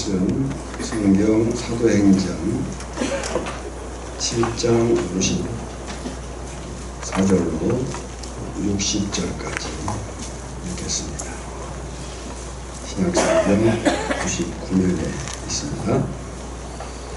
것은 성경 사도행전 7장 54절로 60절까지 읽겠습니다. 신약성경 99면에 있습니다.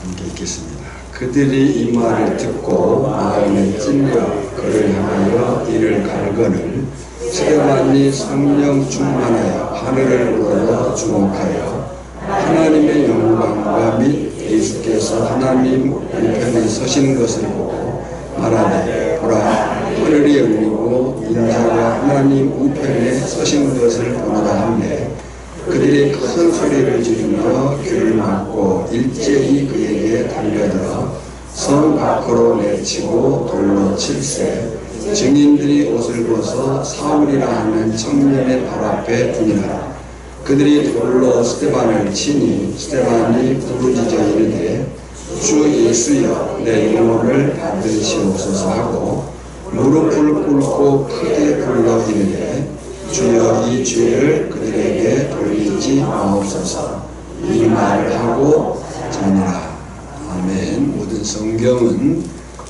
함께 읽겠습니다. 그들이 이 말을 듣고 마음에 찔려 그를 향하여 이를 갈거늘 스데반이 성령 충만하여 하늘을 우러러 주목하여 하나님의 영광과 및 예수께서 하나님 우편에 서신 것을 보고 말하되 보라 하늘이 열리고 인자가 하나님 우편에 서신 것을 보노라 하매 그들이 큰 소리를 지르며 귀를 막고 일제히 그에게 달려들어 성 밖으로 내치고 돌로 칠세 증인들이 옷을 벗어 사울이라 하는 청년의 발 앞에 두니라. 그들이 돌로 스데반을 치니 스데반이 부르짖어 이르되 주 예수여 내 영혼을 받으시옵소서 하고 무릎을 꿇고 크게 불러 이르되 주여 이 죄를 그들에게 돌리지 마옵소서. 이 말을 하고 자니라. 아멘. 모든 성경은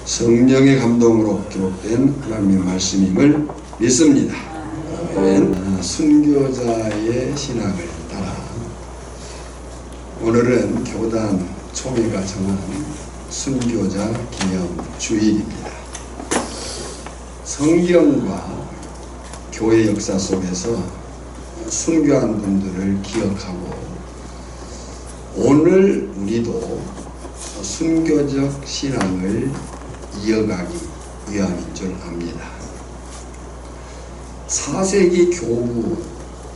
성령의 감동으로 기록된 하나님의 말씀임을 믿습니다. 아멘. 순교자의 신학을 따라 오늘은 교단 총회가 정한 순교자 기념 주일입니다. 성경과 교회 역사 속에서 순교한 분들을 기억하고 오늘 우리도 순교적 신앙을 이어가기 위함인 줄 압니다. 4세기 교부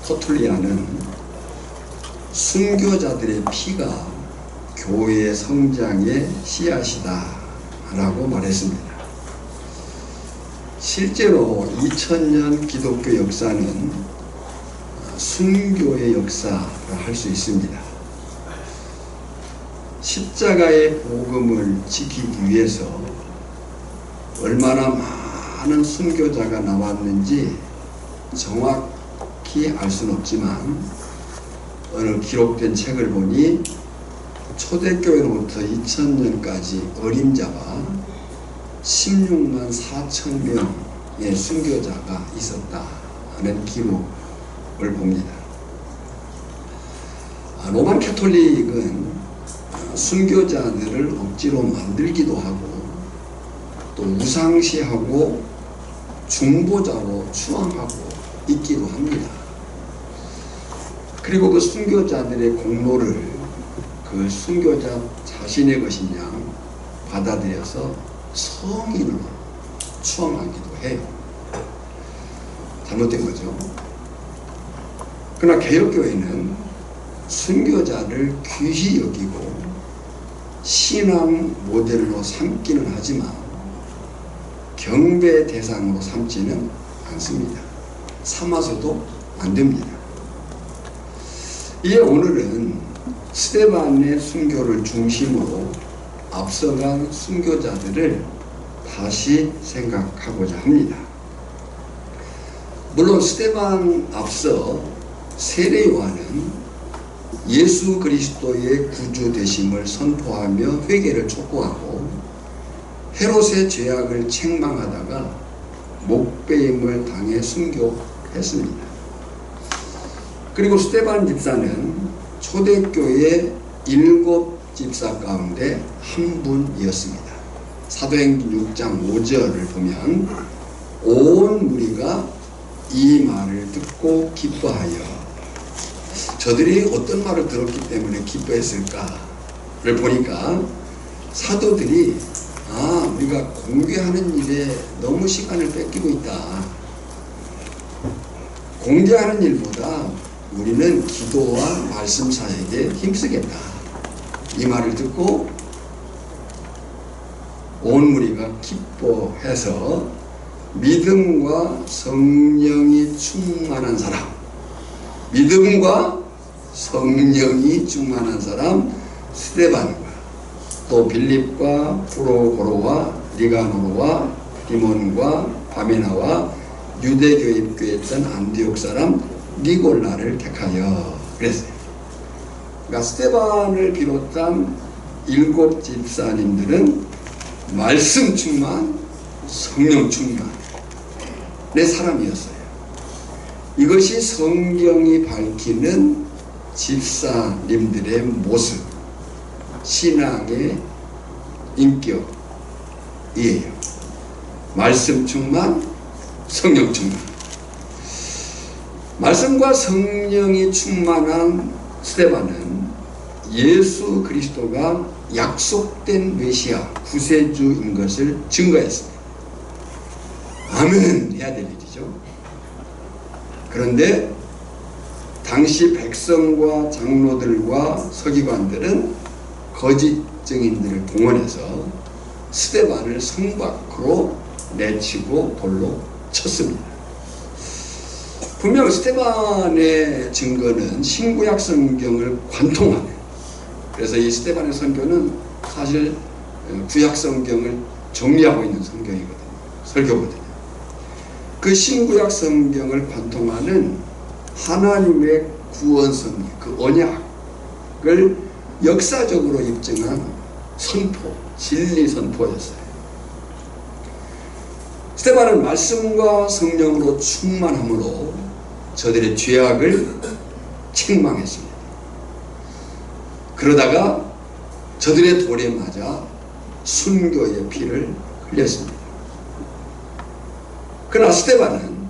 토툴리아는 순교자들의 피가 교회의 성장의 씨앗이다 라고 말했습니다. 실제로 2000년 기독교 역사는 순교의 역사라 할 수 있습니다. 십자가의 복음을 지키기 위해서 얼마나 많은 순교자가 나왔는지 정확히 알 수는 없지만 어느 기록된 책을 보니 초대교회로부터 2000년까지 어림잡아 16만 4천 명의 순교자가 있었다는 기록을 봅니다. 로만 캐톨릭은 순교자들을 억지로 만들기도 하고 또 우상시하고 중보자로 추앙하고 있기도 합니다. 그리고 그 순교자들의 공로를 그 순교자 자신의 것이냐 받아들여서 성인으로 추앙하기도 해요. 잘못된 거죠. 그러나 개혁교회는 순교자를 귀히 여기고 신앙 모델로 삼기는 하지만 경배 대상으로 삼지는 않습니다. 삼아서도 안 됩니다. 이에 오늘은 스데반의 순교를 중심으로 앞서간 순교자들을 다시 생각하고자 합니다. 물론 스데반 앞서 세례 요한은 예수 그리스도의 구주 되심을 선포하며 회개를 촉구하고 헤롯의 죄악을 책망하다가 목배임을 당해 순교했습니다. 그리고 스데반 집사는 초대교회 7 집사 가운데 한 분이었습니다. 사도행전 6장 5절을 보면 온 무리가 이 말을 듣고 기뻐하여 저들이 어떤 말을 들었기 때문에 기뻐했을까를 보니까 사도들이 우리가 공개하는 일에 너무 시간을 뺏기고 있다. 공개하는 일보다 우리는 기도와 말씀 사역에 힘쓰겠다. 이 말을 듣고 온 무리가 기뻐해서 믿음과 성령이 충만한 사람, 믿음과 성령이 충만한 사람 스데반과 또 빌립과 프로고로와 니가노로와 디몬과 바메나와 유대교에 입교했던 안디옥 사람 니골라를 택하여 그랬어요. 그러니까 스데반을 비롯한 7 집사님들은 말씀 충만, 성령 충만의 사람이었어요. 이것이 성경이 밝히는 집사님들의 모습, 신앙의 인격이에요. 말씀 충만, 성령 충만. 말씀과 성령이 충만한 스데반은 예수 그리스도가 약속된 메시아, 구세주인 것을 증거했습니다. 아멘 해야 될 일이죠. 그런데 당시 백성과 장로들과 서기관들은 거짓 증인들을 동원해서 스데반을 성 밖으로 내치고 돌로 쳤습니다. 분명 스데반의 증거는 신구약 성경을 관통하는, 그래서 이 스데반의 선교는 사실 구약 성경을 정리하고 있는 설교거든요. 그 신구약 성경을 관통하는 하나님의 구원 섭리, 그 언약을 역사적으로 입증한 선포, 진리 선포였어요. 스데반은 말씀과 성령으로 충만함으로 저들의 죄악을 책망했습니다. 그러다가 저들의 돌에 맞아 순교의 피를 흘렸습니다. 그러나 스데반은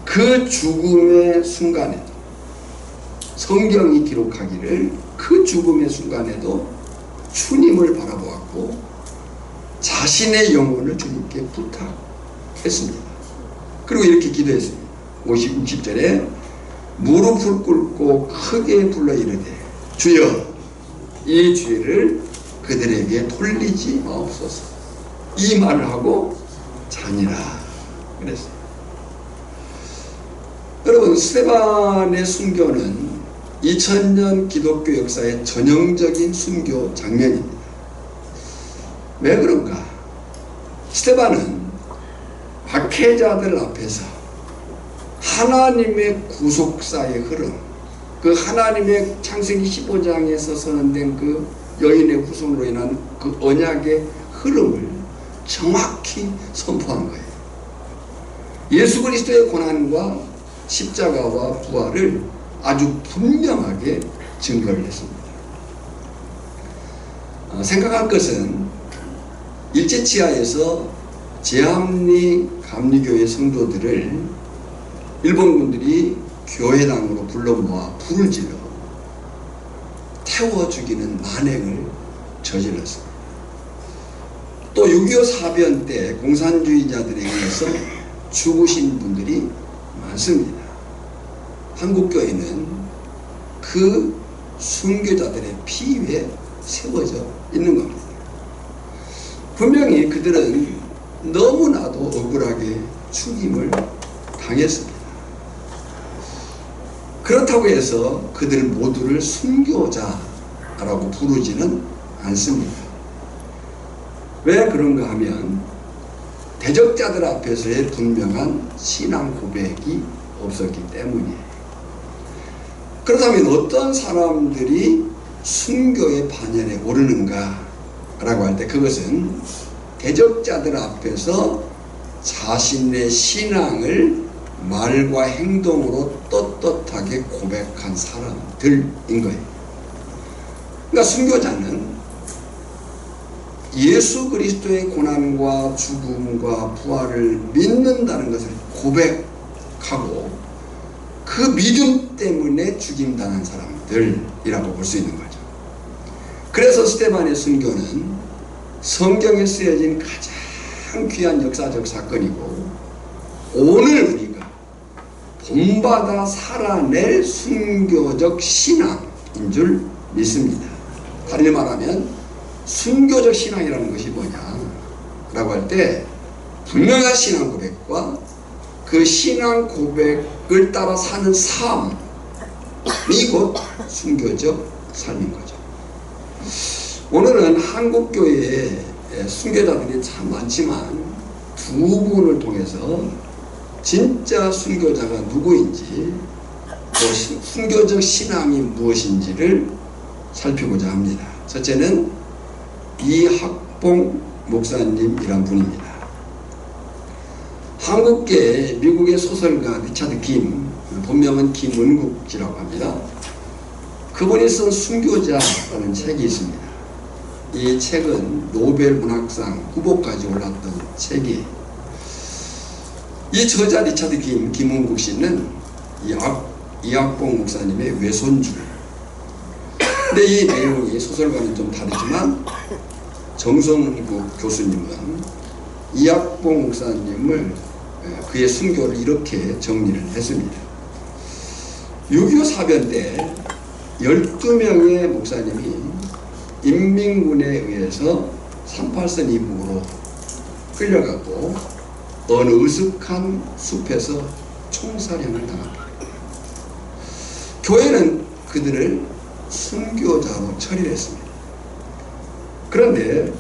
그 죽음의 순간에도, 성경이 기록하기를 그 죽음의 순간에도 주님을 바라보았고 자신의 영혼을 주님께 부탁했습니다. 그리고 이렇게 기도했습니다. 60절에 무릎을 꿇고 크게 불러 이르되 주여 이 죄를 그들에게 돌리지 마옵소서. 이 말을 하고 자니라 그랬어요. 여러분, 스데반의 순교는 2000년 기독교 역사의 전형적인 순교 장면입니다. 왜 그런가? 스데반은 박해자들 앞에서 하나님의 구속사의 흐름, 그 하나님의 창세기 15장에서 선언된 그 여인의 후손으로 인한 그 언약의 흐름을 정확히 선포한 거예요. 예수 그리스도의 고난과 십자가와 부활을 아주 분명하게 증거를 했습니다. 생각할 것은 일제치하에서 제암리 감리교회 성도들을 일본군들이 교회당으로 불러 모아 불을 질러 태워 죽이는 만행을 저질렀습니다. 또 6.25 사변 때 공산주의자들에 의해서 죽으신 분들이 많습니다. 한국교회는 그 순교자들의 피 위에 세워져 있는 겁니다. 분명히 그들은 너무나도 억울하게 죽임을 당했습니다. 그렇다고 해서 그들 모두를 순교자라고 부르지는 않습니다. 왜 그런가 하면 대적자들 앞에서의 분명한 신앙 고백이 없었기 때문이에요. 그렇다면 어떤 사람들이 순교의 반열에 오르는가 라고 할 때 그것은 대적자들 앞에서 자신의 신앙을 말과 행동으로 떳떳하게 고백한 사람들인 거예요. 그러니까 순교자는 예수 그리스도의 고난과 죽음과 부활을 믿는다는 것을 고백하고 그 믿음 때문에 죽임당한 사람들이라고 볼 수 있는 거죠. 그래서 스데반의 순교는 성경에 쓰여진 가장 귀한 역사적 사건이고 오늘 우리가 본받아 살아낼 순교적 신앙인 줄 믿습니다. 다시 말하면 순교적 신앙이라는 것이 뭐냐라고 할 때 분명한 신앙 고백과 그 신앙 고백을 따라 사는 삶이 곧 순교적 삶인 거죠. 오늘은 한국교회에 순교자들이 참 많지만 두 분을 통해서 진짜 순교자가 누구인지 또 순교적 신앙이 무엇인지를 살피고자 합니다. 첫째는 이학봉 목사님이란 분입니다. 한국계 미국의 소설가 리차드 김, 본명은 김은국이라고 합니다. 그분이 쓴 순교자라는 책이 있습니다. 이 책은 노벨 문학상 후보까지 올랐던 책이에요. 이 저자 리차드 김은국 씨는 이학봉 목사님의 외손주예요. 근데 이 내용이 소설과는 좀 다르지만 정성국 교수님은 이학봉 목사님을 그의 순교를 이렇게 정리를 했습니다. 6.25 사변 때 12명의 목사님이 인민군에 의해서 38선 이북으로 끌려가고 어느 으슥한 숲에서 총살형을 당합니다. 교회는 그들을 순교자로 처리를 했습니다. 그런데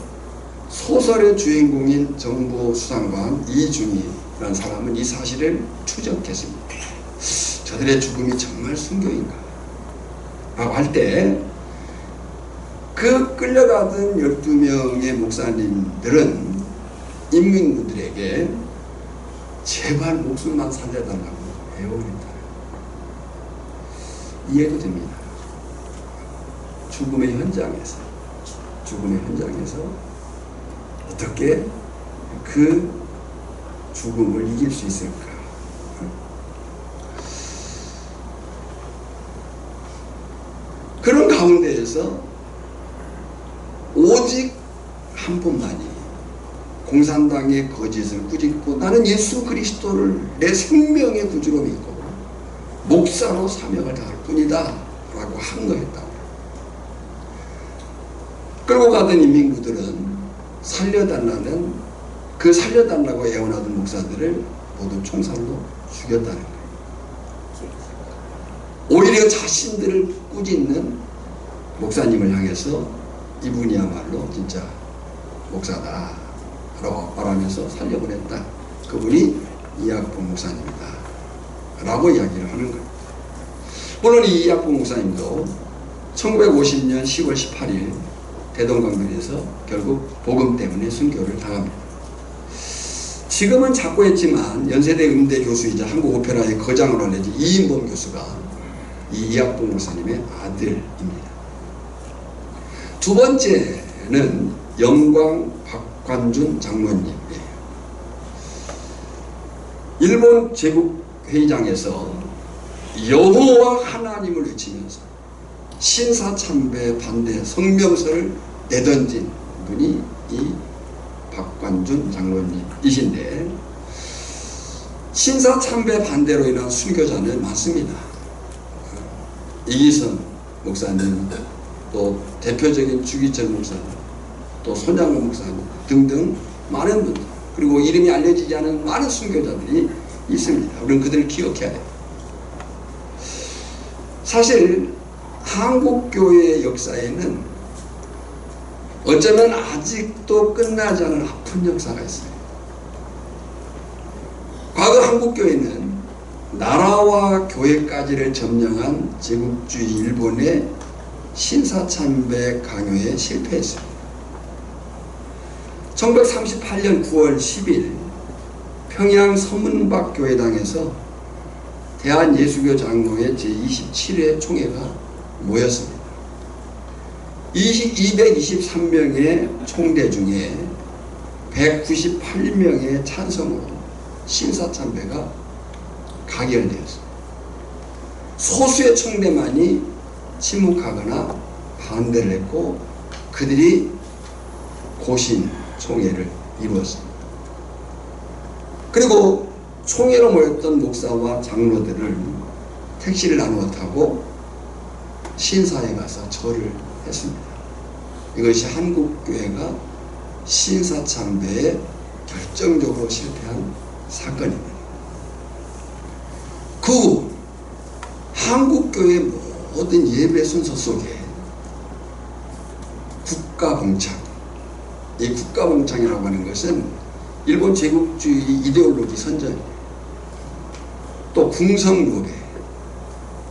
소설의 주인공인 정보 수상관 이중희라는 사람은 이 사실을 추적했습니다. 저들의 죽음이 정말 순교인가? 라고 할 때 그 끌려가던 12명의 목사님들은 인민군들에게 제발 목숨만 살려달라고 애원했다. 이해도 됩니다. 죽음의 현장에서 어떻게 그 죽음을 이길 수 있을까? 그런 가운데에서 오직 한 분만이 공산당의 거짓을 꾸짖고 나는 예수 그리스도를 내 생명의 구주로 믿고 목사로 사명을 다할 뿐이다 라고 한 거였다. 끌고 가던 인민군들은 살려달라고 애원하던 목사들을 모두 총살로 죽였다는 거예요. 오히려 자신들을 꾸짖는 목사님을 향해서 이분이야말로 진짜 목사다 라고 말하면서 살려보냈다. 그분이 이학봉 목사님이다 라고 이야기를 하는 거예요. 물론 이 이학봉 목사님도 1950년 10월 18일 대동강변에서 결국 복음 때문에 순교를 당합니다. 지금은 작고했지만 연세대 음대 교수이자 한국오페라의 거장으로 알려진 이인범 교수가 이 이학봉 목사님의 아들입니다. 두 번째는 영광 박관준 장로님이에요. 일본 제국회의장에서 여호와 하나님을 외치면서 신사참배 반대 성명서를 내던진 분이 이 박관준 장로님이신데, 신사참배 반대로 인한 순교자는 많습니다. 이기선 목사님, 또 대표적인 주기철 목사님, 또 손양호 목사님 등등 많은 분들, 그리고 이름이 알려지지 않은 많은 순교자들이 있습니다. 우리는 그들을 기억해야 돼요. 사실 한국교회의 역사에는 어쩌면 아직도 끝나지 않은 아픈 역사가 있어요. 과거 한국교회는 나라와 교회까지를 점령한 제국주의 일본의 신사참배 강요에 실패했습니다. 1938년 9월 10일 평양 서문박 교회당에서 대한예수교 장로회 제27회 총회가 모였습니다. 223명의 총대 중에 198명의 찬성으로 신사참배가 가결되었습니다. 소수의 총대만이 침묵하거나 반대를 했고 그들이 고신 총회를 이루었습니다. 그리고 총회로 모였던 목사와 장로들을 택시를 나누어 타고 신사에 가서 절을 했습니다. 이것이 한국교회가 신사참배에 결정적으로 실패한 사건입니다. 그 후 한국교회 모든 예배 순서 속에 국가봉창, 이 국가봉창이라고 하는 것은 일본 제국주의 이데올로기 선전이에요. 또 궁성노래,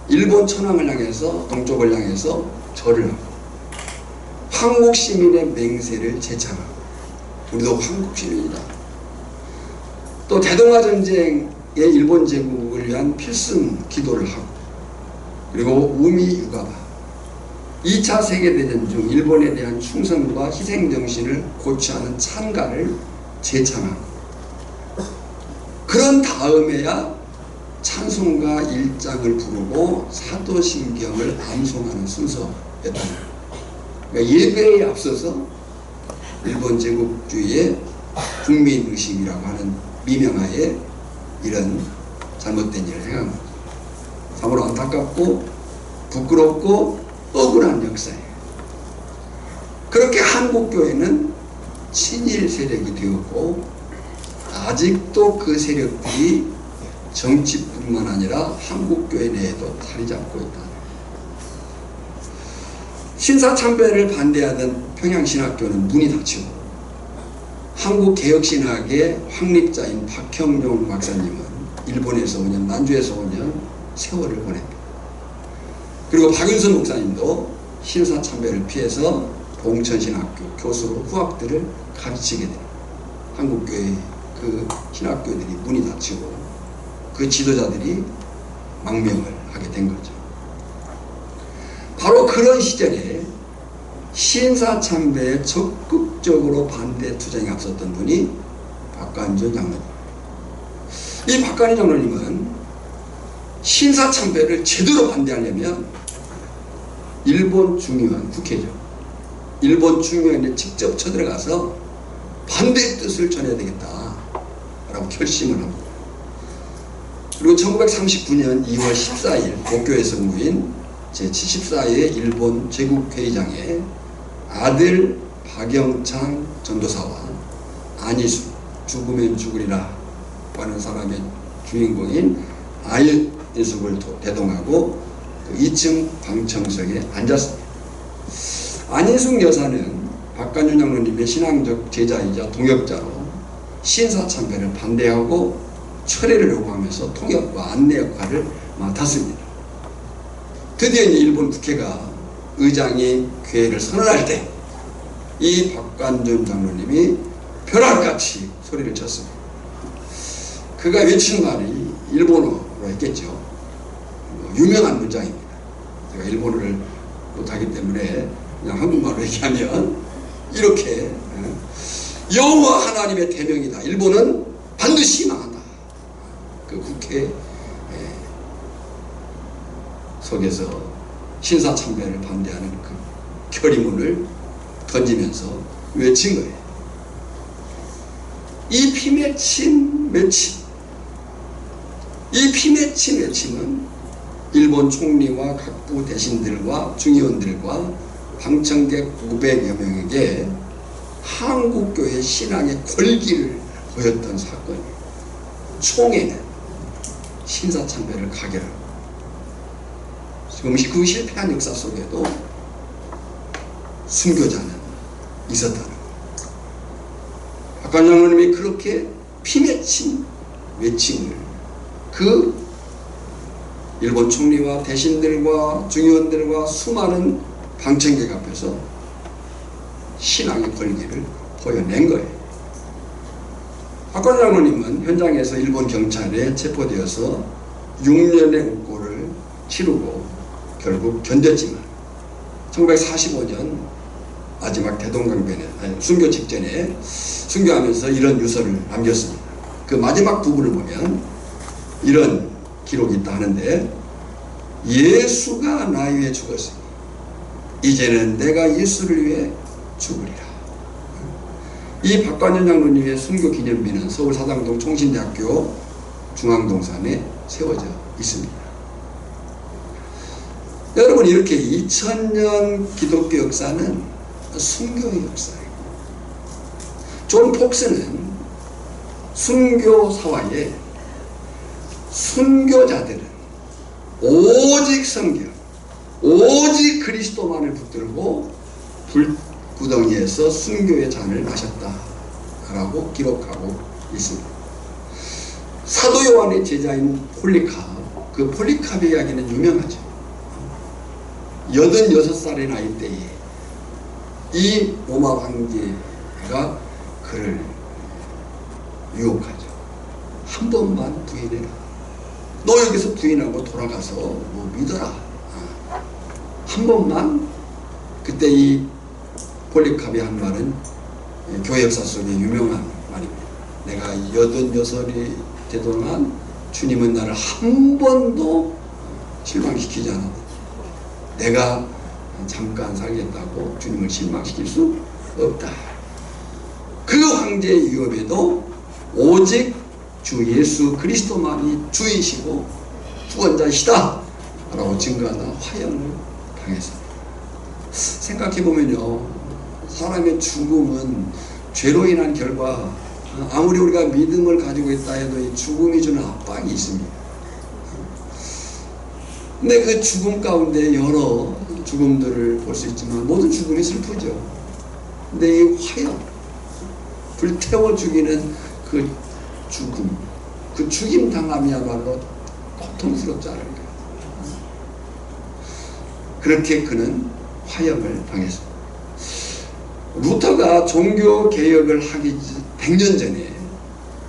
일본 천황을 향해서 동쪽을 향해서 절을 하고 한국 시민의 맹세를 제창하고 우리도 한국 시민이다. 또 대동아 전쟁의 일본 제국을 위한 필승 기도를 하고 그리고 우미 유가바 2차 세계대전 중 일본에 대한 충성과 희생정신을 고취하는 찬가를 제창하고 그런 다음에야 찬송가 1장을 부르고 사도신경을 암송하는 순서였다. 그러니까 예배에 앞서서 일본 제국주의의 국민의식이라고 하는 미명하에 이런 잘못된 일을 행한 겁니다. 참으로 안타깝고 부끄럽고 억울한 역사예요. 그렇게 한국교회는 친일 세력이 되었고 아직도 그 세력들이 정치뿐만 아니라 한국교회 내에도 자리 잡고 있다. 신사참배를 반대하던 평양신학교는 문이 닫히고 한국개혁신학의 확립자인 박형룡 박사님은 일본에서 5년, 난주에서 5년 세월을 보냅니다. 그리고 박윤선 목사님도 신사참배를 피해서 봉천신학교 교수로 후학들을 가르치게 됩니다. 한국교회 그 신학교들이 문이 닫히고 그 지도자들이 망명을 하게 된 거죠. 바로 그런 시절에 신사참배에 적극적으로 반대 투쟁에 앞섰던 분이 박관준 장로님. 이 박관준 장로님은 신사참배를 제대로 반대하려면 일본 중의원, 국회죠. 일본 중의원에 직접 쳐들어가서 반대의 뜻을 전해야 되겠다라고 결심을 합니다. 그리고 1939년 2월 14일 도쿄에서 모인 제74회 일본 제국회의장에 아들 박영창 전도사와 안희수 죽으면 죽으리라 하는 사람의 주인공인 안희숙을 대동하고 그 2층 방청석에 앉았습니다. 안희숙 여사는 박관준 장로님의 신앙적 제자이자 동역자로 신사참배를 반대하고 철회를 요구하면서 통역과 안내 역할을 맡았습니다. 드디어 이제 일본 국회가 의장이 괴를 선언할 때 이 박관준 장로님이 벼락같이 소리를 쳤습니다. 그가 외친 말이 일본어로 했겠죠. 유명한 문장입니다. 제가 일본어를 못하기 때문에 그냥 한국말로 얘기하면 이렇게 여호와 하나님의 대명이다. 일본은 반드시 망한다. 그 국회 속에서 신사참배를 반대하는 그 결의문을 던지면서 외친 거예요. 이 피맺힌 외침, 이 피맺힌 외침은 일본 총리와 각부 대신들과 중의원들과 방청객 500여 명에게 한국교회 신앙의 권기를 보였던 사건이에요. 총회는 신사참배를 가결하고 지금 그 실패한 역사 속에도 순교자는 있었다는 거예요. 박관준 장로님이 그렇게 피맺힌 외침을 그 일본 총리와 대신들과 중의원들과 수많은 방청객 앞에서 신앙의 권기를 보여낸 거예요. 박관준 장로님은 현장에서 일본 경찰에 체포되어서 6년의 옥고를 치르고 결국 견뎠지만 1945년 마지막 대동강변에 순교 직전에 순교하면서 이런 유서를 남겼습니다. 그 마지막 부분을 보면 이런 기록이 있다 하는데 예수가 나 위해 죽었으니 이제는 내가 예수를 위해 죽으리라. 이 박관준 장로님의 순교 기념비는 서울 사당동 총신대학교 중앙동산에 세워져 있습니다. 여러분, 이렇게 2000년 기독교 역사는 순교의 역사예요. 존 폭스는 순교 사화에 순교자들은 오직 성경, 오직 그리스도만을 붙들고 불구덩이에서 순교의 잔을 마셨다라고 기록하고 있습니다. 사도 요한의 제자인 폴리카 그 폴리카비 이야기는 유명하죠. 86살의 나이 때에 이 로마 황제가 그를 유혹하죠. 한 번만 부인해라. 너 여기서 부인하고 돌아가서 뭐 믿어라. 한 번만. 그때 이 폴리카비 한 말은 교회 역사 속에 유명한 말입니다. 내가 86이 되동안 주님은 나를 한 번도 실망시키지 않았다. 내가 잠깐 살겠다고 주님을 실망시킬 수 없다. 그 황제의 위협에도 오직 주 예수 그리스도만이 주이시고 구원자이시다 라고 증거하다 화형을 당했습니다. 생각해보면요, 사람의 죽음은 죄로 인한 결과, 아무리 우리가 믿음을 가지고 있다 해도 이 죽음이 주는 압박이 있습니다. 근데 그 죽음 가운데 여러 죽음들을 볼 수 있지만 모든 죽음이 슬프죠. 근데 이 화형, 불태워 죽이는 그 죽음, 그 죽임 당함이야말로 고통스럽지 않을까. 그렇게 그는 화형을 당했습니다. 루터가 종교 개혁을 하기 100년 전에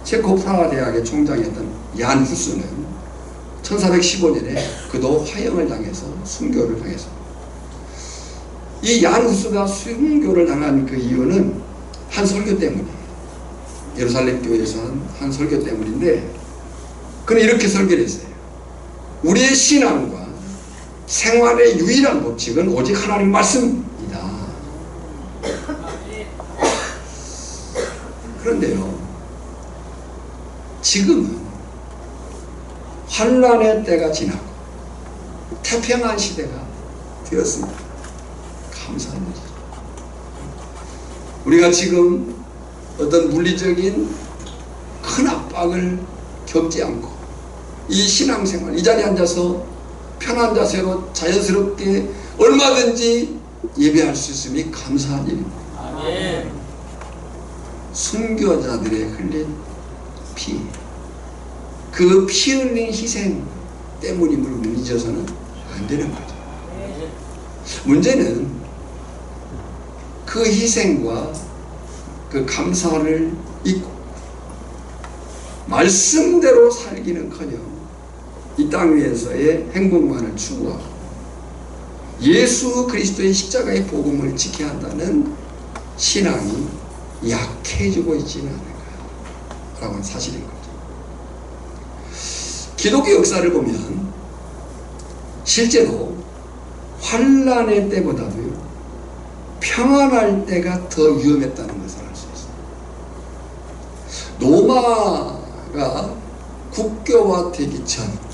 체코 프라하 대학의 총장이었던 얀 후스는 1415년에 그도 화형을 당해서 순교를 당했습니다. 이 얀 후스가 순교를 당한 그 이유는 한 설교 때문이에요. 예루살렘 교회에서 한 설교 때문인데, 그는 이렇게 설교를 했어요. 우리의 신앙과 생활의 유일한 법칙은 오직 하나님 말씀이다. 그런데요, 지금은 환란의 때가 지나고 태평한 시대가 되었습니다. 감사한 일이죠. 우리가 지금 어떤 물리적인 큰 압박을 겪지 않고 이 신앙생활, 이 자리에 앉아서 편한 자세로 자연스럽게 얼마든지 예배할 수 있음이 감사한 일입니다. 아멘. 순교자들의 흘린 피, 그 피 흘린 희생 때문임을 잊어서는 안 되는 거죠. 문제는 그 희생과 그 감사를 잊고 말씀대로 살기는커녕 이 땅 위에서의 행복만을 추구하고 예수 그리스도의 십자가의 복음을 지켜야 한다는 신앙이 약해지고 있지는 않을까 라고 하는 사실인 거죠. 기독교 역사를 보면 실제로 환란의 때보다도요, 평안할 때가 더 위험했다는 것을 알 수 있습니다. 로마가 국교화되기 전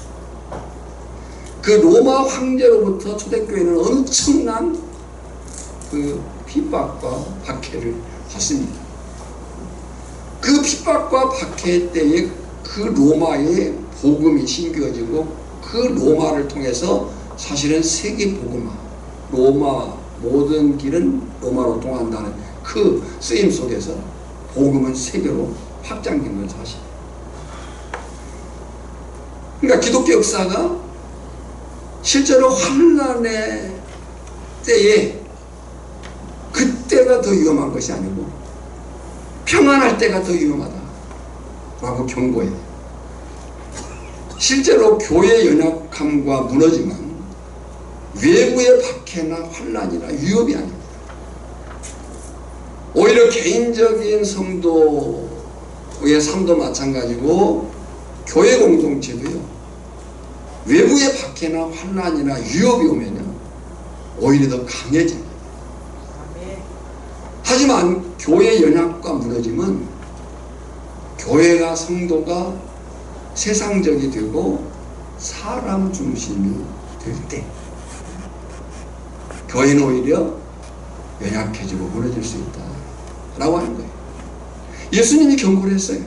그 로마 황제로부터 초대교회는 엄청난 그 핍박과 박해를 받습니다. 그 핍박과 박해 때에 그 로마의 복음이 심겨지고 그 로마를 통해서 사실은 세계 복음화, 로마 모든 길은 로마로 통한다는 그 쓰임 속에서 복음은 세계로 확장된 건 사실이에요. 그러니까 기독교 역사가 실제로 환란의 때에 그때가 더 위험한 것이 아니고 평안할 때가 더 위험하다라고 경고해요. 실제로 교회 연약함과 무너짐은 외부의 박해나 환란이나 위협이 아닙니다. 오히려 개인적인 성도의 삶도 마찬가지고 교회 공동체도요, 외부의 박해나 환란이나 위협이 오면 오히려 더 강해집니다. 하지만 교회 연약과 무너짐은 교회가 성도가 세상적이 되고 사람 중심이 될 때 교회는 오히려 연약해지고 무너질 수 있다 라고 하는 거예요. 예수님이 경고를 했어요.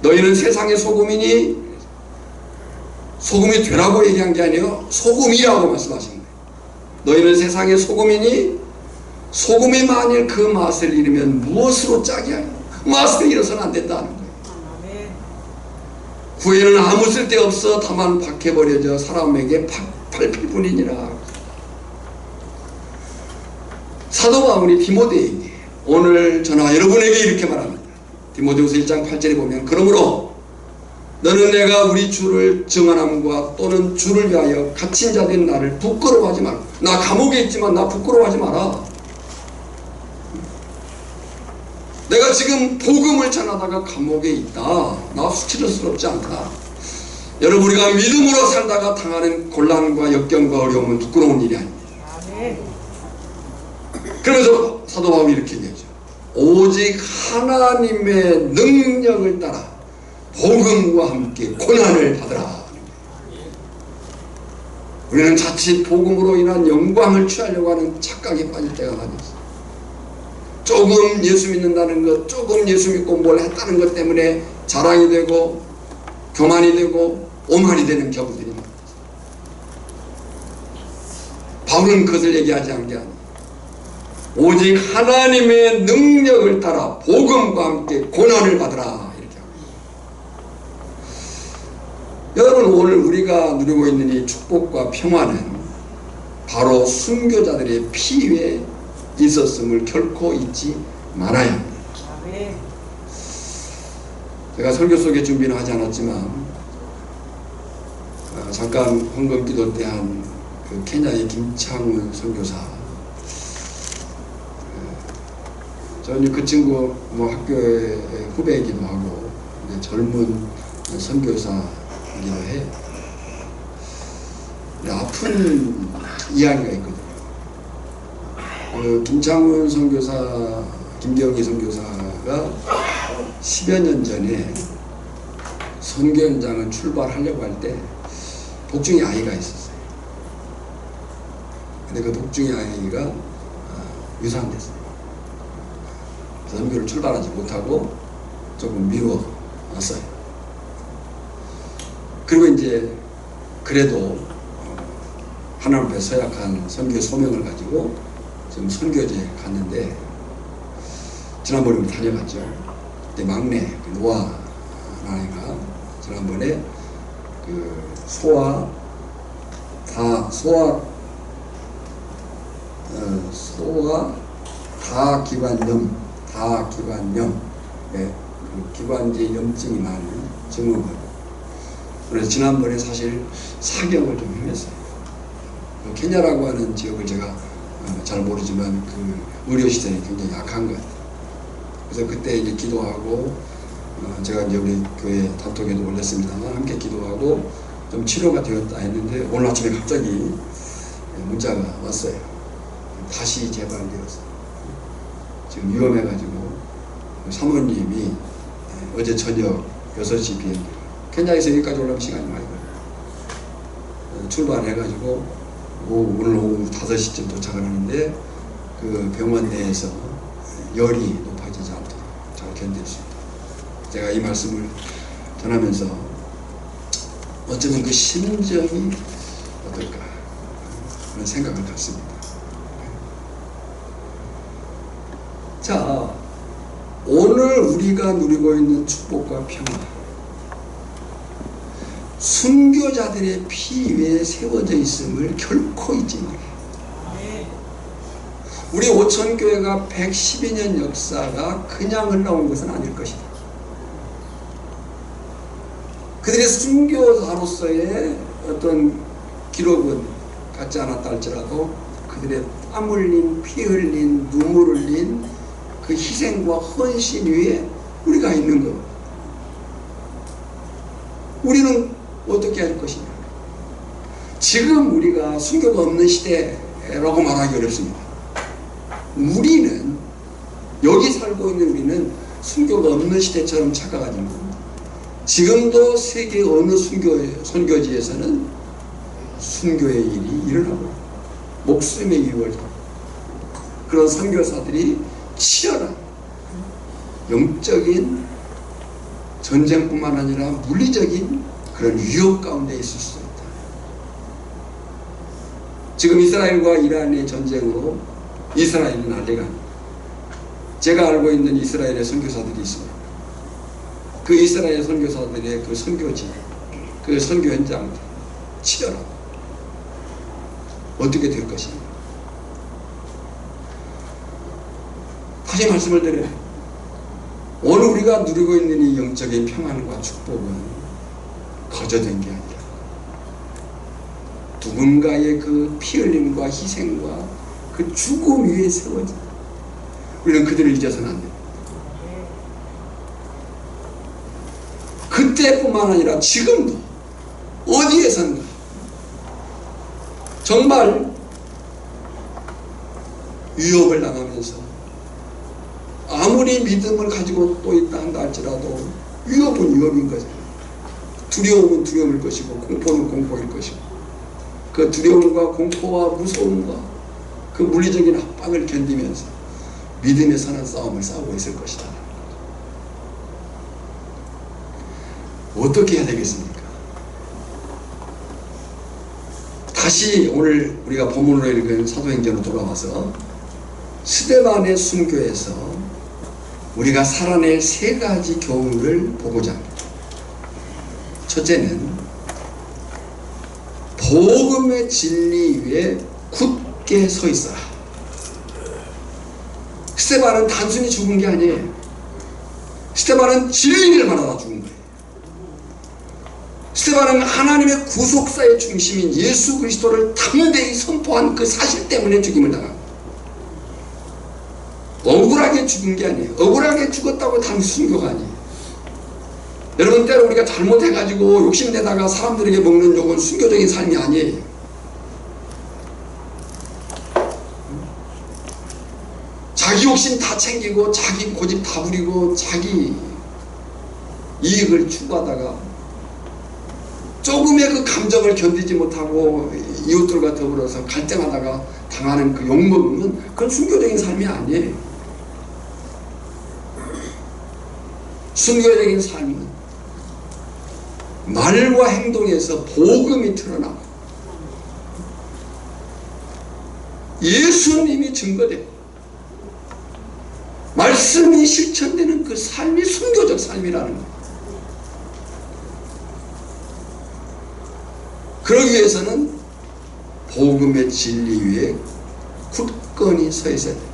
너희는 세상의 소금이니, 소금이 되라고 얘기한 게 아니에요. 소금이라고 말씀하신 거예요. 너희는 세상의 소금이니 소금이 만일 그 맛을 잃으면 무엇으로 짜게 하냐. 맛을 잃어서는 안 된다는 거예요. 후에는 아무 쓸데없어 다만 박해버려져 사람에게 밟힐 뿐이니라. 사도 바울이 디모데에게 오늘 저나 여러분에게 이렇게 말합니다. 디모데후서 1장 8절에 보면 그러므로 너는 내가 우리 주를 증언함과 또는 주를 위하여 갇힌 자 된 나를 부끄러워하지 마라. 나 감옥에 있지만 나 부끄러워하지 마라. 내가 지금 복음을 전하다가 감옥에 있다. 나 수치스럽지 않다. 여러분, 우리가 믿음으로 살다가 당하는 곤란과 역경과 어려움은 부끄러운 일이 아닙니다. 그러면서 사도 바울이 이렇게 얘기하죠. 오직 하나님의 능력을 따라 복음과 함께 고난을 받으라. 우리는 자칫 복음으로 인한 영광을 취하려고 하는 착각에 빠질 때가 많이 있어요. 조금 예수 믿는다는 것, 조금 예수 믿고 뭘 했다는 것 때문에 자랑이 되고 교만이 되고 오만이 되는 경우들이 많아요. 바울은 그것을 얘기하지 않은 게 아니에요. 오직 하나님의 능력을 따라 복음과 함께 고난을 받으라. 이렇게 합니다. 여러분, 오늘 우리가 누리고 있는 이 축복과 평화는 바로 순교자들의 피 위에 있었음을 결코 잊지 말아야 합니다. 제가 설교 속에 준비는 하지 않았지만 잠깐 헌금기도 때 한 그 케냐의 김창훈 선교사, 저는 그 친구 뭐 학교의 후배이기도 하고 젊은 선교사이기도 해. 아픈 이야기가 있거든요. 김창훈 선교사, 김경희 선교사가 10여 년 전에 선교 현장을 출발하려고 할 때 복중이 아이가 있었어요. 근데 그 복중이 아이가 유산됐어요. 선교를 출발하지 못하고 조금 미루었어요. 그리고 이제 그래도 하나님 앞에 서약한 선교 소명을 가지고 지금 선교지에 갔는데 지난번에 다녀갔죠. 그때 막내 노아 아이가 지난번에 그 소아 다기관염, 그 기관지 염증이 많은 증후군. 그래서 지난번에 사실 사경을 좀 행했어요. 케냐라고 하는 지역을 제가 잘 모르지만 그 의료 시설이 굉장히 약한 것 같아요. 그래서 그때 이제 기도하고 제가 이제 우리 교회 단톡에도 올렸습니다만 함께 기도하고 좀 치료가 되었다 했는데 오늘 아침에 갑자기 문자가 왔어요. 다시 재발되었어요. 지금 위험해가지고 사모님이 어제 저녁 6시 비행기, 케냐에서 여기까지 올라오면 시간이 많이 걸려요. 출발해가지고 오늘 오후 5시쯤 도착을 하는데 그 병원 내에서 열이 높아지지 않도록 잘 견딜 수 있다. 제가 이 말씀을 전하면서 어쩌면 그 심정이 어떨까 그런 생각을 갖습니다. 자, 오늘 우리가 누리고 있는 축복과 평화, 순교자들의 피 위에 세워져 있음을 결코 잊지 말아요. 우리 오천교회가 112년 역사가 그냥 흘러온 것은 아닐 것이다. 그들의 순교자로서의 어떤 기록은 갖지 않았다 할지라도 그들의 땀 흘린, 피 흘린, 눈물 흘린 그 희생과 헌신 위에 우리가 있는 것. 우리는 어떻게 할 것이냐. 지금 우리가 순교가 없는 시대라고 말하기 어렵습니다. 우리는, 여기 살고 있는 우리는 순교가 없는 시대처럼 착각하지만 지금도 세계 어느 선교지에서는 순교의 일이 일어나고 목숨의 위협을 받고 그런 선교사들이 치열한 영적인 전쟁뿐만 아니라 물리적인 그런 위협 가운데 있을 수 있다. 지금 이스라엘과 이란의 전쟁으로 이스라엘은 난리가 납니다. 제가 알고 있는 이스라엘의 선교사들이 있습니다. 그 이스라엘 선교사들의 그 선교지, 그 선교 현장 치열하고 어떻게 될 것인가. 다시 말씀을 드려요. 오늘 우리가 누리고 있는 이 영적인 평안과 축복은 거저된 게 아니라 누군가의 그 피 흘림과 희생과 그 죽음 위에 세워진, 우리는 그들을 잊어서는 안 됩니다. 그때뿐만 아니라 지금도 어디에선가 정말 위협을 당하면서 아무리 믿음을 가지고 또 있다 한다 할지라도 위협은 위협인 거죠. 두려움은 두려움일 것이고 공포는 공포일 것이고, 그 두려움과 공포와 무서움과 그 물리적인 압박을 견디면서 믿음의 선한 싸움을 싸우고 있을 것이다. 어떻게 해야 되겠습니까? 다시 오늘 우리가 본문으로 읽은 사도행전으로 돌아와서 스데반의 순교에서 우리가 살아낼 세 가지 교훈을 보고자 합니다. 첫째는 복음의 진리 위에 굳게 서 있어라. 스데반은 단순히 죽은 게 아니에요. 스데반은 진리를 말하다 죽은 거예요. 스데반은 하나님의 구속사의 중심인 예수 그리스도를 담대히 선포한 그 사실 때문에 죽임을 당한 거예요. 억울하게 죽은 게 아니에요. 억울하게 죽었다고 단순 순교가 아니에요. 여러분, 때로 우리가 잘못해가지고 욕심내다가 사람들에게 먹는 욕은 순교적인 삶이 아니에요. 자기 욕심 다 챙기고 자기 고집 다 부리고 자기 이익을 추구하다가 조금의 그 감정을 견디지 못하고 이웃들과 더불어서 갈등하다가 당하는 그 욕먹음은 그건 순교적인 삶이 아니에요. 순교적인 삶은 말과 행동에서 복음이 드러나고 예수님이 증거되고 말씀이 실천되는 그 삶이 순교적 삶이라는 거예요. 그러기 위해서는 복음의 진리 위에 굳건히 서 있어야 돼요.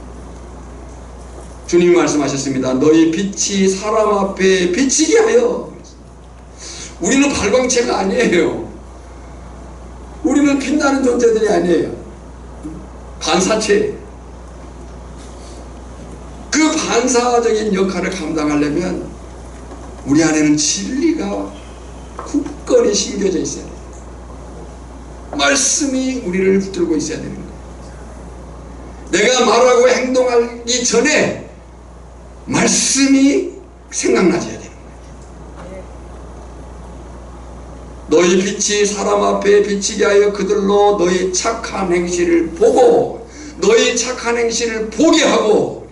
주님이 말씀하셨습니다. 너희 빛이 사람 앞에 비치게 하여. 우리는 발광체가 아니에요. 우리는 빛나는 존재들이 아니에요. 반사체. 그 반사적인 역할을 감당하려면 우리 안에는 진리가 굳건히 심겨져 있어야 돼요. 말씀이 우리를 붙들고 있어야 되는 거예요. 내가 말하고 행동하기 전에 말씀이 생각나져야 되는 거예요. 너희 빛이 사람 앞에 비치게 하여 그들로 너희 착한 행실을 보고 너희 착한 행실을 보게 하고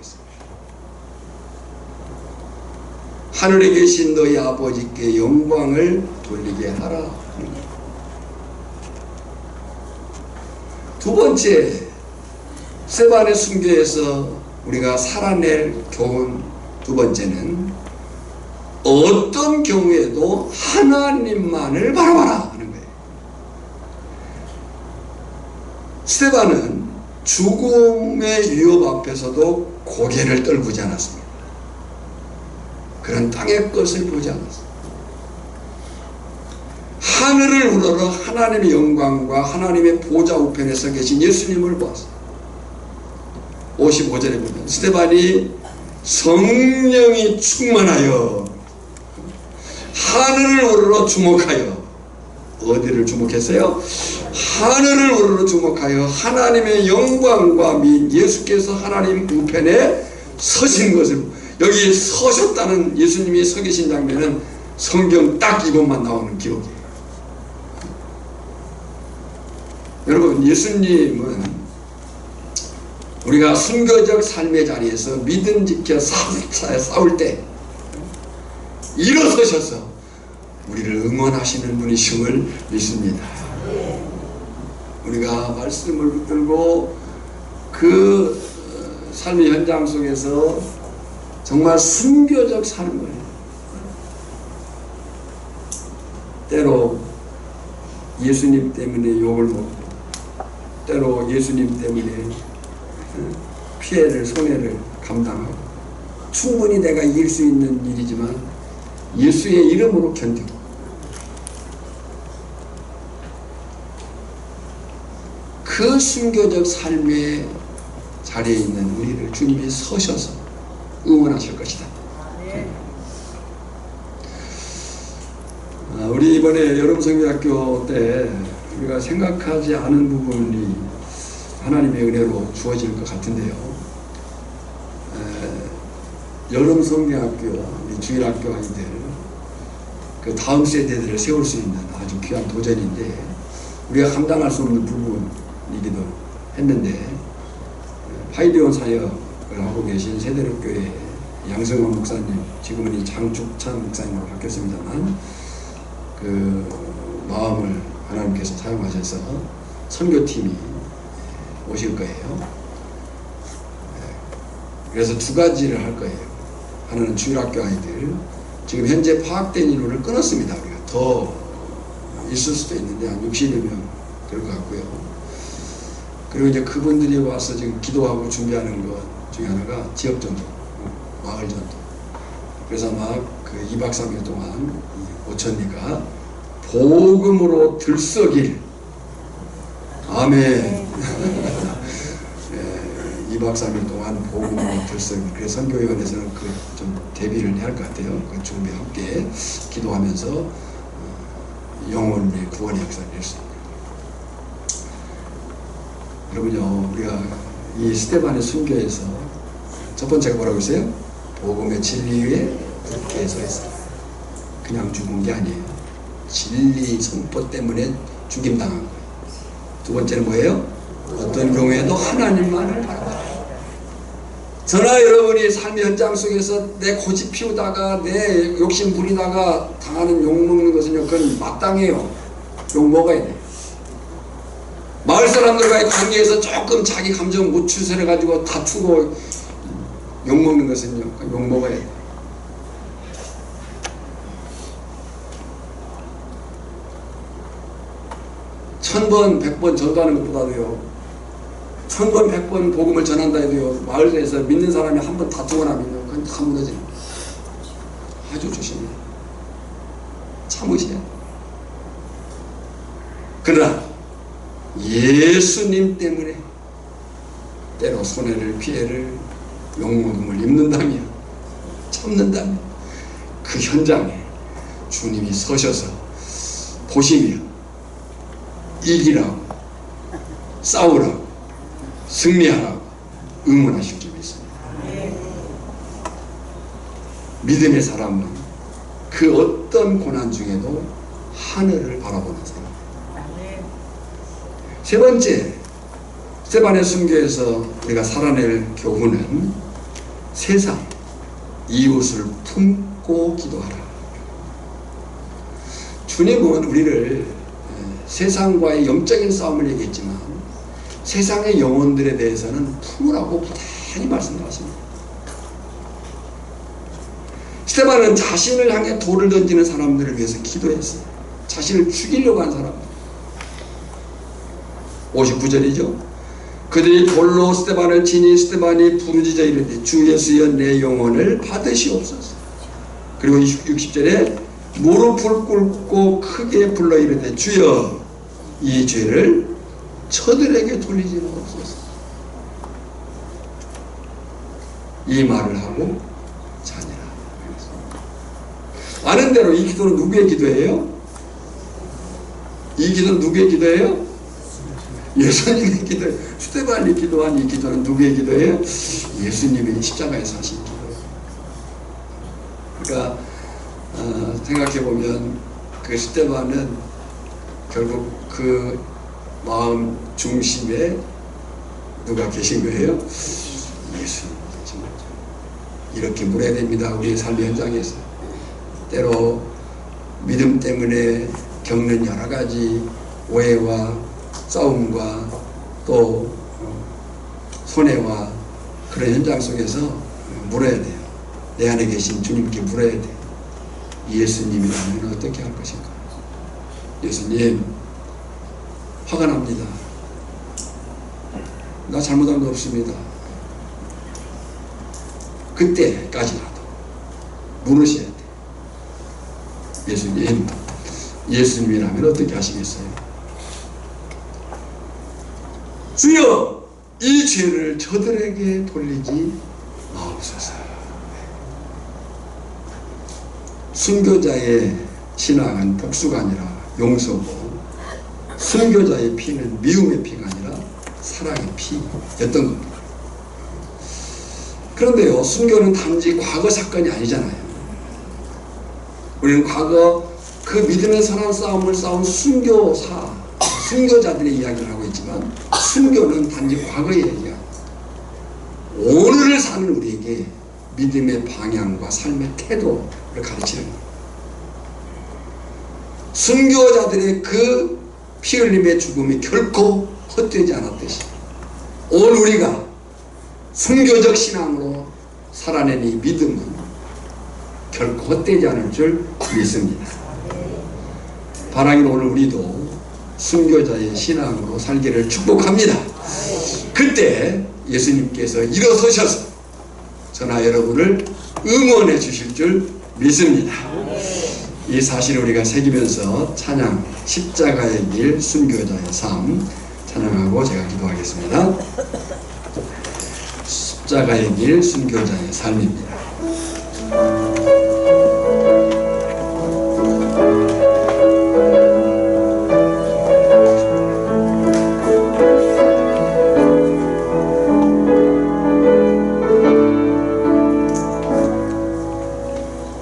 하늘에 계신 너희 아버지께 영광을 돌리게 하라. 두 번째, 스데반의 순교에서 우리가 살아낼 교훈 두 번째는 어떤 경우에도 하나님만을 바라봐라 하는 거예요. 스데반은 죽음의 위협 앞에서도 고개를 떨구지 않았습니다. 그런 땅의 것을 보지 않았습니다. 하늘을 우러러 하나님의 영광과 하나님의 보좌 우편에 서 계신 예수님을 보았습니다. 55절에 보면 스데반이 성령이 충만하여 하늘을 우러러 주목하여, 어디를 주목했어요? 하늘을 우러러 주목하여 하나님의 영광과 및 예수께서 하나님 우편에 서신 것을, 여기 서셨다는 예수님이 서 계신 장면은 성경 딱 이것만 나오는 기록이에요. 여러분, 예수님은 우리가 순교적 삶의 자리에서 믿음 지켜 싸울 때 일어서셔서 우리를 응원하시는 분이심을 믿습니다. 우리가 말씀을 붙들고 그 삶의 현장 속에서 정말 순교적 삶을 때로 예수님 때문에 욕을 먹고, 때로 예수님 때문에 피해를, 손해를 감당하고, 충분히 내가 이길 수 있는 일이지만 예수의 이름으로 견디고, 그 순교적 삶의 자리에 있는 우리를 주님이 서셔서 응원하실 것이다. 우리 이번에 여름성교학교 때 우리가 생각하지 않은 부분이 하나님의 은혜로 주어질 것 같은데요. 여름성교학교, 우리 주일학교 아이들, 그 다음 세대들을 세울 수 있는 아주 귀한 도전인데, 우리가 감당할 수 없는 부분이기도 했는데, 파이디온 사역을 하고 계신 세대로교회 양승원 목사님, 지금은 이 장축찬 목사님으로 바뀌었습니다만, 그 마음을 하나님께서 사용하셔서 선교팀이 오실 거예요. 그래서 두 가지를 할 거예요. 하나는 주일학교 아이들, 지금 현재 파악된 인원을 끊었습니다. 우리가 더 있을 수도 있는데 한 60여 명 될 것 같고요. 그리고 이제 그분들이 와서 지금 기도하고 준비하는 것 중에 하나가 지역전도, 마을전도. 그래서 막 그 2박 3일 동안 오천리가 복음으로 들썩일, 아멘. 2박 3일 동안 복음으로 들썩일. 그래서 선교위원회에서는 그 좀 대비를 해야 할 것 같아요. 그 준비 함께 기도하면서 영혼의 구원의 역사를 낼 수 있는. 여러분요, 우리가 이 스데반의 순교에서 첫 번째가 뭐라고 했어요? 복음의 진리 위에 굳게 서 있어요. 그냥 죽은 게 아니에요. 진리 선포 때문에 죽임당한 거예요. 두 번째는 뭐예요? 어떤 경우에도 하나님만을 바라봐라. 저나 여러분이 삶의 현장 속에서 내 고집 피우다가 내 욕심 부리다가 당하는 욕먹는 것은요, 그건 마땅해요. 욕 먹어야 돼요. 마을 사람들과의 관계에서 조금 자기 감정 못 추스려가지고 다투고 욕먹는 것은요, 욕 먹어야 돼요. 천번, 100번 전도하는 것보다도요, 1000번, 100번 복음을 전한다 해도요, 마을에서 믿는 사람이 한 번 다투거나 하면요, 그건 다 무너지는 거예요. 아주 조심해요. 참으셔야. 그러나 예수님 때문에 때로 손해를, 피해를, 욕먹음을 입는다면, 참는다면 그 현장에 주님이 서셔서 보시며 이기라고, 싸우라고, 승리하라고 응원하실 줄 믿습니다. 믿음의 사람은 그 어떤 고난 중에도 하늘을 바라보는 사람. 세 번째, 스데반의 순교에서 우리가 살아낼 교훈은 세상, 이웃을 품고 기도하라. 주님은 우리를 세상과의 영적인 싸움을 얘기했지만 세상의 영혼들에 대해서는 품으라고 부단히 말씀하십니다. 스데반은 자신을 향해 돌을 던지는 사람들을 위해서 기도했어요. 자신을 죽이려고 한 사람들. 59절이죠. 그들이 돌로 스데반을 치니 스데반이 부르짖어 이르되 주 예수여 내 영혼을 받으시옵소서. 그리고 60절에 무릎을 꿇고 크게 불러 이르되 주여 이 죄를 저들에게 돌리지 마옵소서. 이 말을 하고 자니라. 아는 대로 이 기도는 누구의 기도예요? 이 기도는 누구의 기도예요? 예수님의 기도예요. 스데반이 기도한 이 기도는 누구의 기도예요? 예수님의 십자가에서 하신 기도예요. 그러니까 생각해보면 그 스데반은 결국 그 마음 중심에 누가 계신 거예요? 예수님. 이렇게 물어야 됩니다. 우리의 삶의 현장에서. 때로 믿음 때문에 겪는 여러 가지 오해와 싸움과 또 손해와 그런 현장 속에서 물어야 돼요. 내 안에 계신 주님께 물어야 돼요. 예수님이라면 어떻게 할 것인가? 예수님, 화가 납니다. 나 잘못한 거 없습니다. 그때까지라도 물으셔야 돼. 예수님, 예수님이라면 어떻게 하시겠어요? 주여, 이 죄를 저들에게 돌리지 마옵소서. 순교자의 신앙은 복수가 아니라 용서고, 순교자의 피는 미움의 피가 아니라 사랑의 피였던 겁니다. 그런데요, 순교는 단지 과거 사건이 아니잖아요. 우리는 과거 그 믿음의 선한 싸움을 싸운 순교자들의 이야기를 하고 있지만, 순교는 단지 과거의 얘기야. 오늘을 사는 우리에게 믿음의 방향과 삶의 태도를 가르치는 거예요. 순교자들의 그 피 흘림의 죽음이 결코 헛되지 않았듯이, 오늘 우리가 순교적 신앙으로 살아낸 이 믿음은 결코 헛되지 않을 줄 믿습니다. 바라기는 오늘 우리도 순교자의 신앙으로 살기를 축복합니다. 그때 예수님께서 일어서셔서 저나 여러분을 응원해 주실 줄 믿습니다. 이 사실을 우리가 새기면서 찬양, 십자가의 길 순교자의 삶 찬양하고 제가 기도하겠습니다. 십자가의 길 순교자의 삶입니다.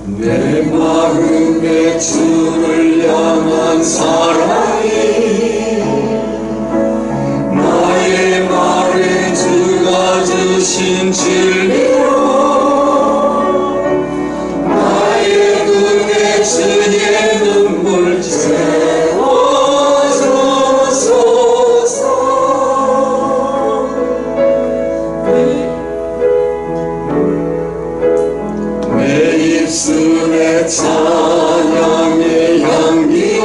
내 마음에 주를 향한 사랑이 나의 말에 주가 주신 진리로 나의 눈에 주의 눈물 채워주소서. 내 입술에 찬양의 향기가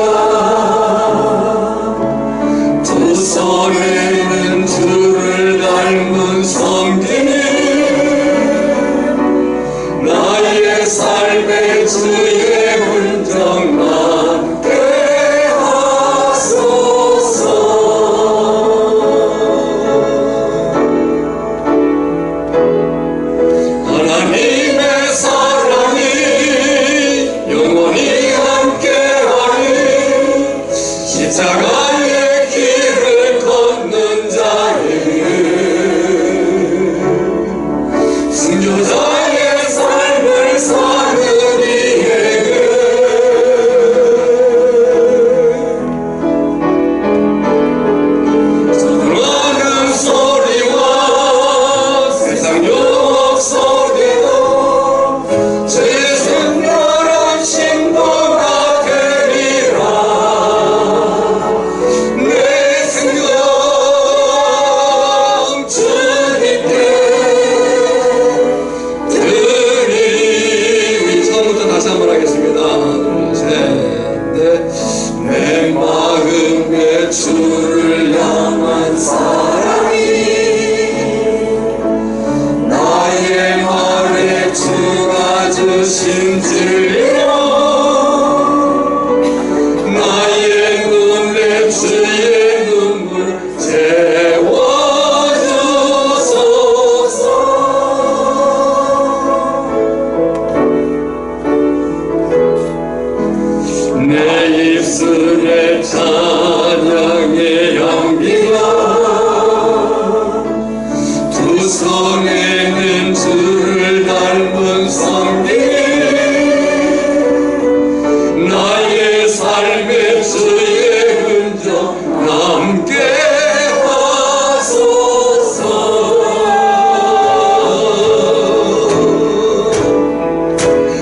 두 손에는 주를 닮은 성김이 나의 삶에 주의 흔적 남게 하소서. 하나님의 사랑이 영원히 함께하리. 십자가의 길을 걷는 자에게 순교자의 삶을 사는 이에게 수많은 소리와 세상 유혹 속에도 주의 순결한 신부가 되리라. 내 생명 주님께 드리리. 우리 처음부터 다시 한번 하겠습니다. 하나, 둘, 셋, 넷. 내 마음에 주를 향한 사랑이 나의 말에 주가 주신 진리로 나의 눈에 주의 눈물 채워주소서. 내 입술에 찬양의 향기가 두 손에는 주를 닮은 성김이 나의 삶에 주의 흔적 남게 하소서.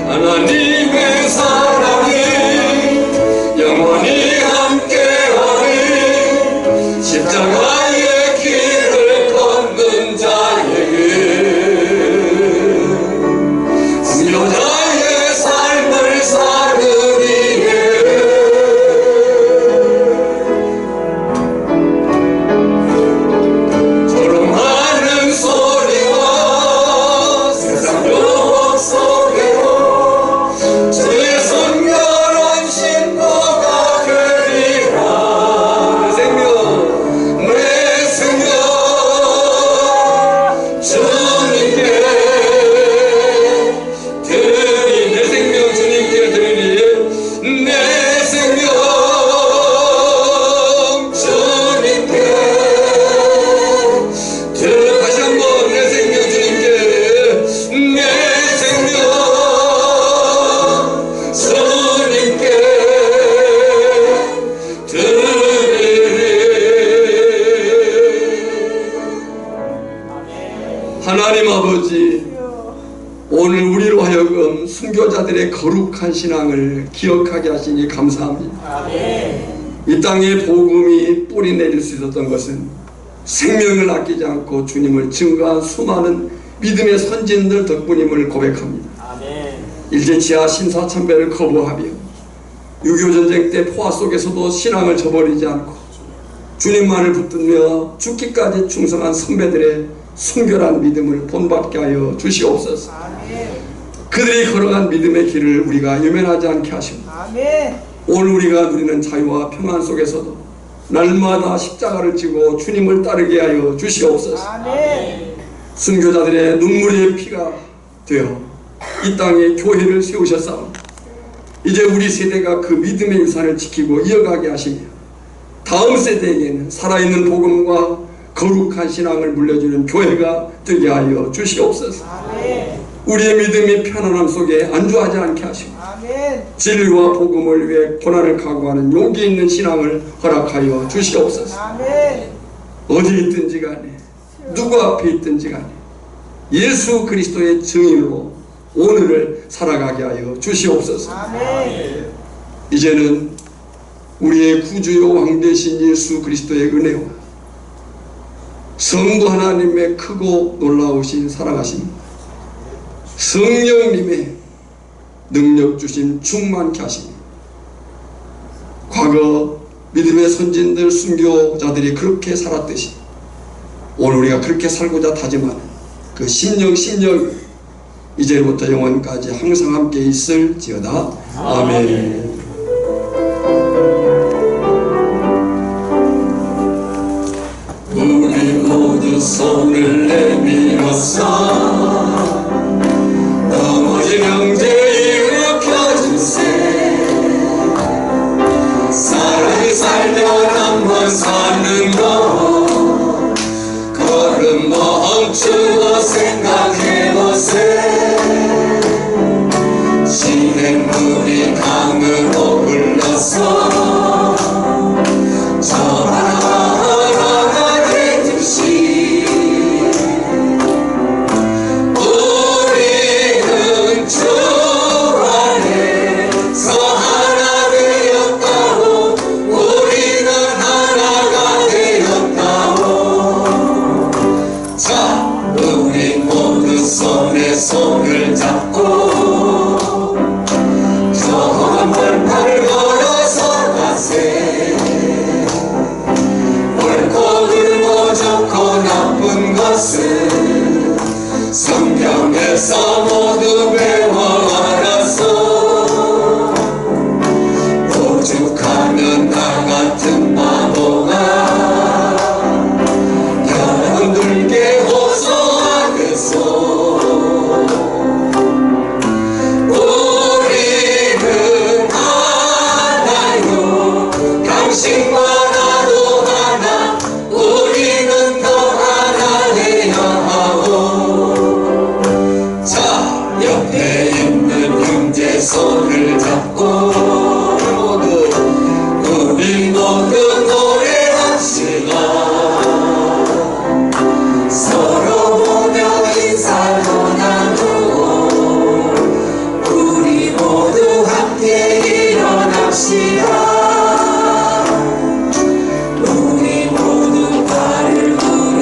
하나님의 사랑이 영원히 함께하리. 십자가의 길을 걷는 자에게 하나님 아버지, 오늘 우리로 하여금 순교자들의 거룩한 신앙을 기억하게 하시니 감사합니다. 이 땅에 복음이 뿌리 내릴 수 있었던 것은 생명을 아끼지 않고 주님을 증거한 수많은 믿음의 선진들 덕분임을 고백합니다. 일제 지하 신사참배를 거부하며 6.25 전쟁 때 포화 속에서도 신앙을 저버리지 않고 주님만을 붙들며 죽기까지 충성한 선배들의 순결한 믿음을 본받게 하여 주시옵소서. 그들이 걸어간 믿음의 길을 우리가 유면하지 않게 하시고 오늘 우리가 누리는 자유와 평안 속에서도 날마다 십자가를 지고 주님을 따르게 하여 주시옵소서. 순교자들의 눈물의 피가 되어 이 땅에 교회를 세우셨사옵니다. 이제 우리 세대가 그 믿음의 유산을 지키고 이어가게 하시며 다음 세대에게는 살아있는 복음과 거룩한 신앙을 물려주는 교회가 되게 하여 주시옵소서. 우리의 믿음이 편안함 속에 안주하지 않게 하시고 진리와 복음을 위해 고난을 각오하는 용기 있는 신앙을 허락하여 주시옵소서. 어디 있든지 간에 누구 앞에 있든지 간에 예수 그리스도의 증인으로 오늘을 살아가게 하여 주시옵소서. 이제는 우리의 구주요 왕 되신 예수 그리스도의 은혜와 성부 하나님의 크고 놀라우신 사랑하심, 성령님의 능력 주심 충만케 하심, 과거 믿음의 선진들 순교자들이 그렇게 살았듯이 오늘 우리가 그렇게 살고자 다짐하는 그 심령 이제부터 영원까지 항상 함께 있을지어다. 아멘. 우리 모두 손을 내밀어서 넘어진 형제 일으켜주세. 사랑이 살면 한번 사는 거 걸음 멈추고 생각해보세. 시냇물이 강으로 흘러서 저 하나가 되듯이 우리는 주 안에서 하나 되었다오. 우리는 하나가 되었다오. 자, 우리 모두 손에 손을 잡고 저 벌판을 걸어서 가세. 옳고 그르고 좋고 나쁜 것은 성경에서